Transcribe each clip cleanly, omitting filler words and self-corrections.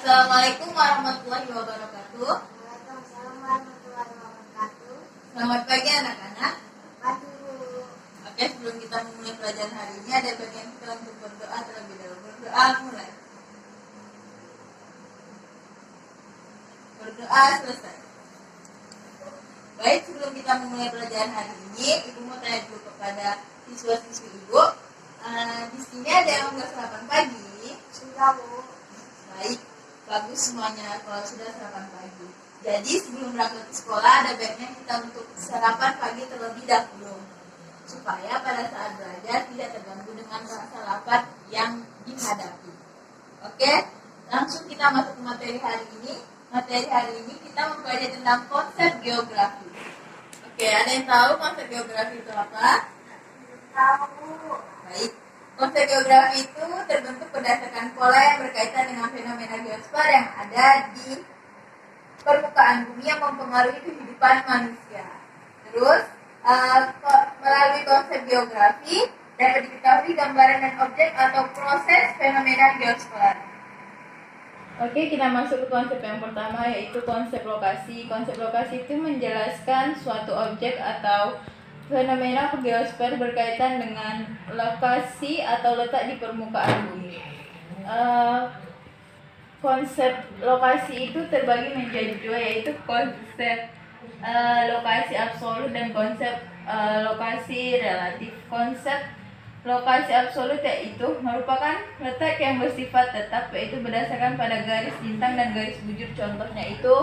Assalamualaikum warahmatullahi wabarakatuh. Waalaikumsalam warahmatullahi wabarakatuh. Selamat pagi anak-anak. Pagi Bu. Oke, sebelum kita memulai pelajaran hari ini ada bagian kita untuk berdoa terlebih dahulu. Berdoa mulai. Berdoa selesai. Baik, sebelum kita memulai pelajaran hari ini, Ibu mau tanya dulu kepada siswa-siswi Ibu. Di sini ada yang nggak sarapan pagi? Sudah Bu. Baik, bagus semuanya kalau sudah sarapan pagi. Jadi sebelum berangkat ke sekolah ada baiknya kita untuk sarapan pagi terlebih dahulu, supaya pada saat belajar tidak terganggu dengan rasa lapar yang dihadapi. Oke, langsung kita masuk ke materi hari ini. Materi hari ini kita mempelajari tentang konsep geografi. Oke, ada yang tahu konsep geografi itu apa? Tahu. Baik, konsep geografi itu terbentuk berdasarkan pola yang berkaitan dengan fenomena geosfer yang ada di permukaan bumi yang mempengaruhi kehidupan manusia. Terus, melalui konsep geografi dapat diketahui gambaran dan objek atau proses fenomena geosfer. Oke, kita masuk ke konsep yang pertama, yaitu konsep lokasi. Konsep lokasi itu menjelaskan suatu objek atau fenomena geosfer berkaitan dengan lokasi atau letak di permukaan bumi. Konsep lokasi itu terbagi menjadi dua, yaitu konsep lokasi absolut dan konsep lokasi relatif. Konsep lokasi absolut yaitu merupakan letak yang bersifat tetap, yaitu berdasarkan pada garis lintang dan garis bujur. Contohnya itu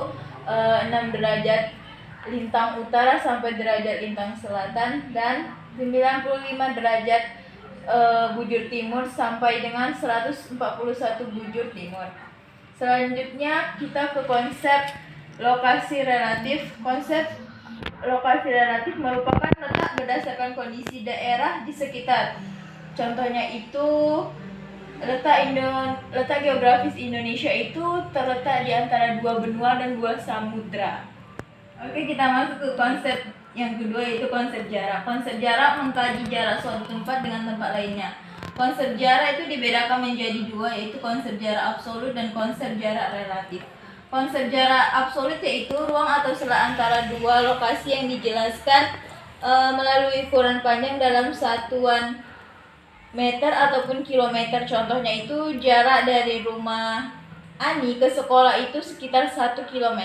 6 derajat lintang utara sampai derajat lintang selatan dan 95 derajat bujur timur sampai dengan 141 bujur timur. Selanjutnya kita ke konsep lokasi relatif. Konsep lokasi relatif merupakan letak berdasarkan kondisi daerah di sekitar. Contohnya itu letak geografis Indonesia itu terletak di antara dua benua dan dua samudra. Oke, kita masuk ke konsep yang kedua, yaitu konsep jarak. Konsep jarak mengkaji jarak suatu tempat dengan tempat lainnya. Konsep jarak itu dibedakan menjadi dua, yaitu konsep jarak absolut dan konsep jarak relatif. Konsep jarak absolut yaitu ruang atau sela antara dua lokasi yang dijelaskan melalui ukuran panjang dalam satuan meter ataupun kilometer. Contohnya itu jarak dari rumah Ani ke sekolah itu sekitar 1 km.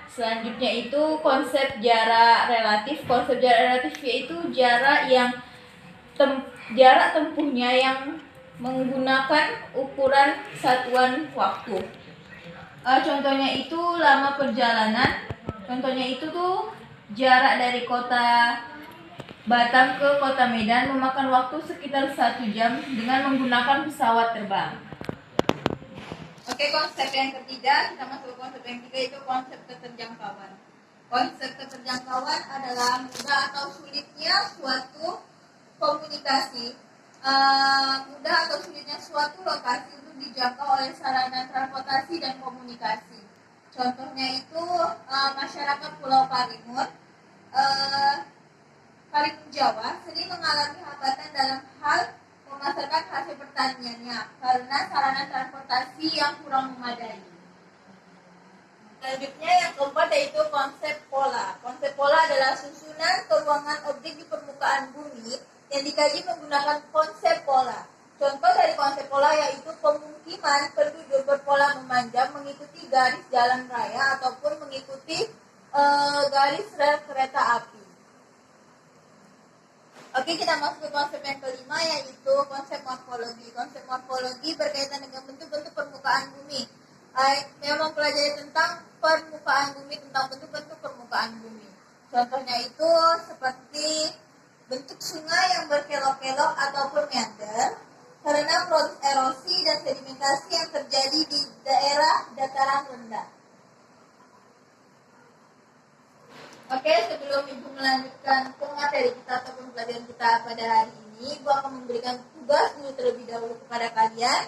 Selanjutnya itu konsep jarak relatif. Konsep jarak relatif yaitu jarak yang jarak tempuhnya yang menggunakan ukuran satuan waktu. Contohnya itu lama perjalanan. Contohnya itu tuh jarak dari kota Batam ke kota Medan memakan waktu sekitar 1 jam dengan menggunakan pesawat terbang. Oke, konsep yang ketiga, kita masuk ke konsep yang ketiga, itu konsep keterjangkauan. Konsep keterjangkauan adalah mudah atau sulitnya suatu komunikasi, mudah atau sulitnya suatu lokasi untuk dijangkau oleh sarana transportasi dan komunikasi. Contohnya itu masyarakat Pulau Karimun, Karimun Jawa sering mengalami hambatan dalam hal memasarkan hasil pertaniannya karena sarana transportasi yang kurang memadai. Selanjutnya yang keempat yaitu konsep pola. Konsep pola adalah susunan keruangan objek di permukaan bumi yang dikaji menggunakan konsep pola. Contoh dari konsep pola yaitu pemukiman penduduk berpola memanjang mengikuti garis jalan raya ataupun mengikuti garis rel kereta api. Oke, kita masuk ke konsep yang kelima, yaitu konsep morfologi. Konsep morfologi berkaitan dengan bentuk-bentuk permukaan bumi. Yang mempelajari tentang permukaan bumi, tentang bentuk-bentuk permukaan bumi. Contohnya itu seperti bentuk sungai yang berkelok-kelok ataupun meander karena proses erosi dan sedimentasi yang terjadi di daerah dataran rendah. Oke, sebelum Ibu melanjutkan ke materi kita ataupun pelajaran kita pada hari ini, Ibu akan memberikan tugas dulu terlebih dahulu kepada kalian,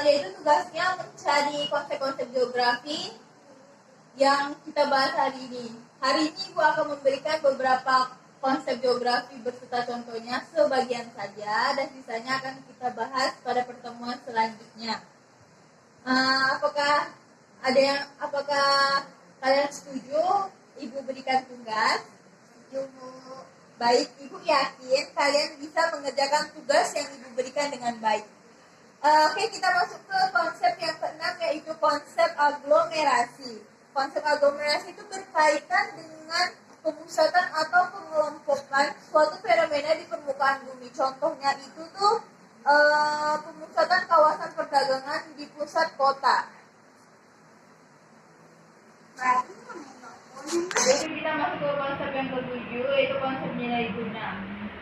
yaitu tugasnya mencari konsep-konsep geografi yang kita bahas hari ini. Hari ini Ibu akan memberikan beberapa konsep geografi beserta contohnya sebagian saja, dan sisanya akan kita bahas pada pertemuan selanjutnya. Apakah kalian setuju Ibu berikan tugas? Setuju, Bu. Baik, Ibu yakin kalian bisa mengerjakan tugas yang Ibu berikan dengan baik. Oke, kita masuk ke konsep yang keenam, yaitu konsep aglomerasi. Konsep aglomerasi itu berkaitan dengan pemusatan atau pengelompokan suatu fenomena di permukaan bumi. Contohnya itu tuh pemusatan kawasan perdagangan di pusat kota. Jadi kita masuk ke konsep yang ketujuh, yaitu konsep nilai guna.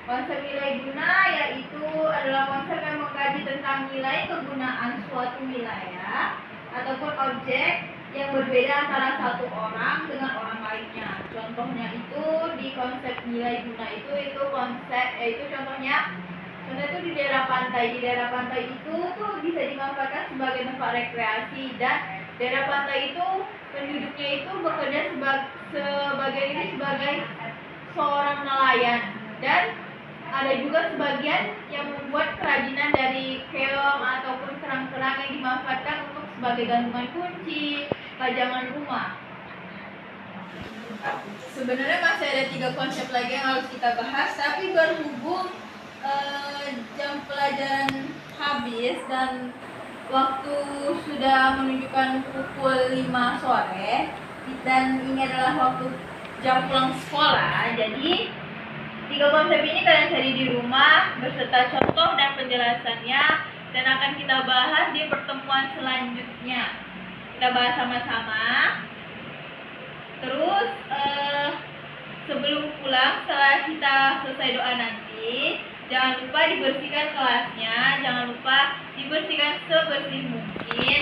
Konsep nilai guna yaitu adalah konsep yang mengkaji tentang nilai kegunaan suatu wilayah ataupun objek yang berbeda antara satu orang dengan orang lainnya. Contohnya itu di konsep nilai guna itu konsep contohnya itu di daerah pantai. Di daerah pantai itu tuh bisa dimanfaatkan sebagai tempat rekreasi, dan daerah pantai itu penduduknya itu bekerja sebagai seorang nelayan, dan ada juga sebagian yang membuat kerajinan dari keong ataupun kerang-kerang yang dimanfaatkan untuk sebagai gantungan kunci, pajangan rumah. Sebenarnya masih ada 3 konsep lagi yang harus kita bahas, tapi berhubung jam pelajaran habis dan waktu sudah menunjukkan pukul 5 sore dan ini adalah waktu jam pulang sekolah, jadi 3 konsep ini kalian cari di rumah beserta contoh dan penjelasannya, dan akan kita bahas di pertemuan selanjutnya. Kita bahas sama-sama. Terus sebelum pulang, setelah kita selesai doa nanti, jangan lupa dibersihkan kelasnya, jangan lupa dibersihkan sebersih mungkin,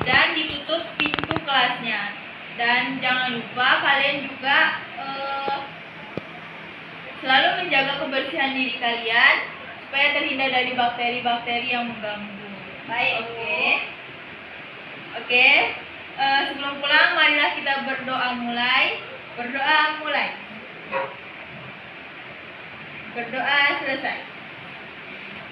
dan ditutup pintu kelasnya. Dan jangan lupa kalian juga selalu menjaga kebersihan diri kalian supaya terhindar dari bakteri-bakteri yang mengganggu. Baik, oke. Sebelum pulang, marilah kita berdoa mulai. Berdoa selesai.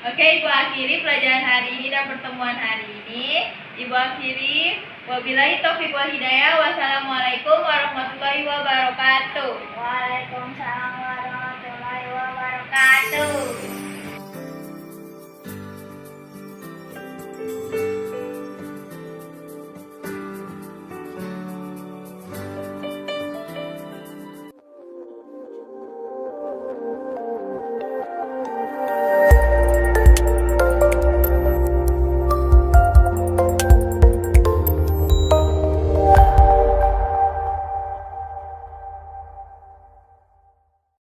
Oke, Ibu akhiri pelajaran hari ini dan pertemuan hari ini. Ibu akhiri, wabillahi taufiq wal hidayah. Wassalamualaikum warahmatullahi wabarakatuh. Waalaikumsalam warahmatullahi wabarakatuh.